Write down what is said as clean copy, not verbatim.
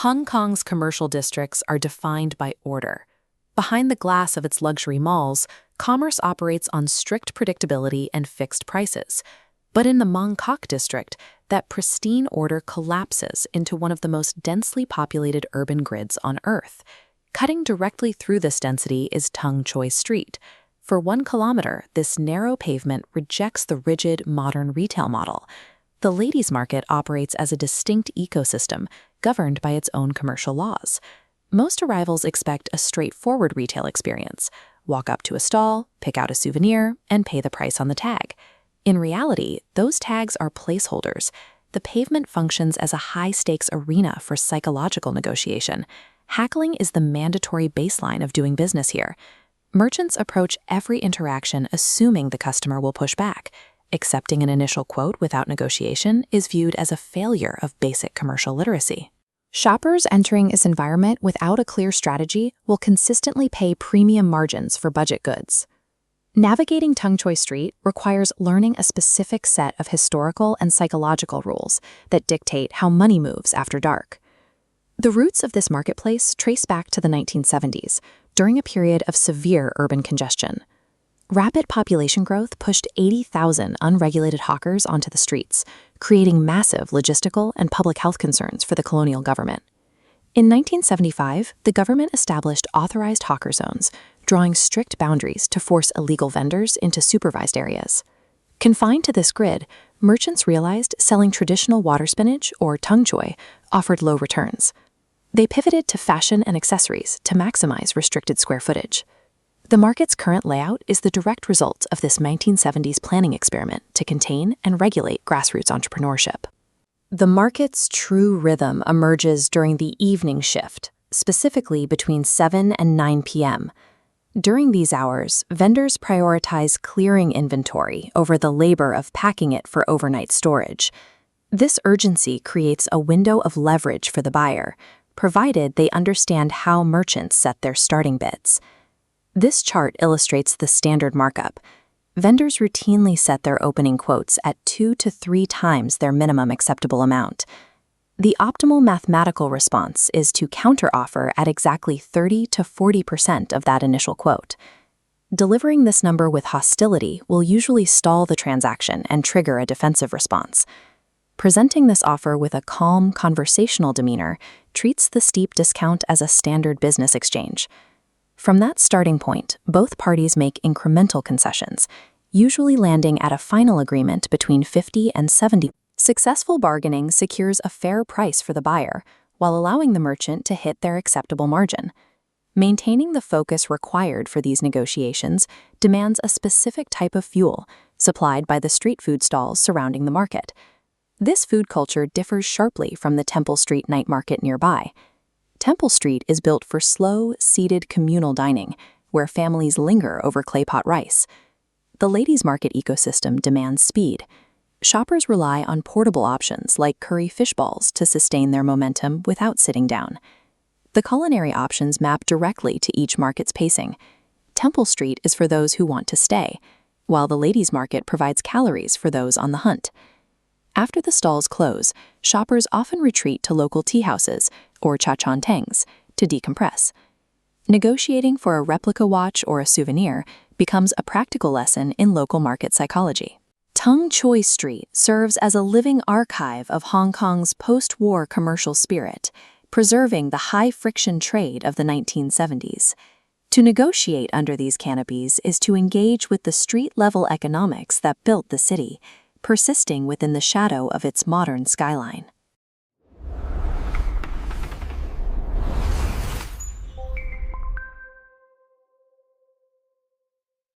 Hong Kong's commercial districts are defined by order. Behind the glass of its luxury malls, commerce operates on strict predictability and fixed prices. But in the Mong Kok district, that pristine order collapses into one of the most densely populated urban grids on Earth. Cutting directly through this density is Tung Choi Street. For 1 kilometer, this narrow pavement rejects the rigid, modern retail model. The ladies' market operates as a distinct ecosystem, governed by its own commercial laws. Most arrivals expect a straightforward retail experience. Walk up to a stall, pick out a souvenir, and pay the price on the tag. In reality, those tags are placeholders. The pavement functions as a high-stakes arena for psychological negotiation. Haggling is the mandatory baseline of doing business here. Merchants approach every interaction assuming the customer will push back. Accepting an initial quote without negotiation is viewed as a failure of basic commercial literacy. Shoppers entering this environment without a clear strategy will consistently pay premium margins for budget goods. Navigating Tung Choi Street requires learning a specific set of historical and psychological rules that dictate how money moves after dark. The roots of this marketplace trace back to the 1970s, during a period of severe urban congestion. Rapid population growth pushed 80,000 unregulated hawkers onto the streets, creating massive logistical and public health concerns for the colonial government. In 1975, the government established authorized hawker zones, drawing strict boundaries to force illegal vendors into supervised areas. Confined to this grid, merchants realized selling traditional water spinach, or tung choi, offered low returns. They pivoted to fashion and accessories to maximize restricted square footage. The market's current layout is the direct result of this 1970s planning experiment to contain and regulate grassroots entrepreneurship. The market's true rhythm emerges during the evening shift, specifically between 7 and 9 p.m. During these hours, vendors prioritize clearing inventory over the labor of packing it for overnight storage. This urgency creates a window of leverage for the buyer, provided they understand how merchants set their starting bids. This chart illustrates the standard markup. Vendors routinely set their opening quotes at 2 to 3 times their minimum acceptable amount. The optimal mathematical response is to counteroffer at exactly 30 to 40% of that initial quote. Delivering this number with hostility will usually stall the transaction and trigger a defensive response. Presenting this offer with a calm, conversational demeanor treats the steep discount as a standard business exchange. From that starting point, both parties make incremental concessions, usually landing at a final agreement between 50 and 70. Successful bargaining secures a fair price for the buyer, while allowing the merchant to hit their acceptable margin. Maintaining the focus required for these negotiations demands a specific type of fuel, supplied by the street food stalls surrounding the market. This food culture differs sharply from the Temple Street night market nearby. Temple Street is built for slow, seated communal dining, where families linger over clay pot rice. The ladies' market ecosystem demands speed. Shoppers rely on portable options like curry fish balls to sustain their momentum without sitting down. The culinary options map directly to each market's pacing. Temple Street is for those who want to stay, while the ladies' market provides calories for those on the hunt. After the stalls close, shoppers often retreat to local tea houses or cha-chan-tangs to decompress. Negotiating for a replica watch or a souvenir becomes a practical lesson in local market psychology. Tung Choi Street serves as a living archive of Hong Kong's post-war commercial spirit, preserving the high-friction trade of the 1970s. To negotiate under these canopies is to engage with the street-level economics that built the city, persisting within the shadow of its modern skyline.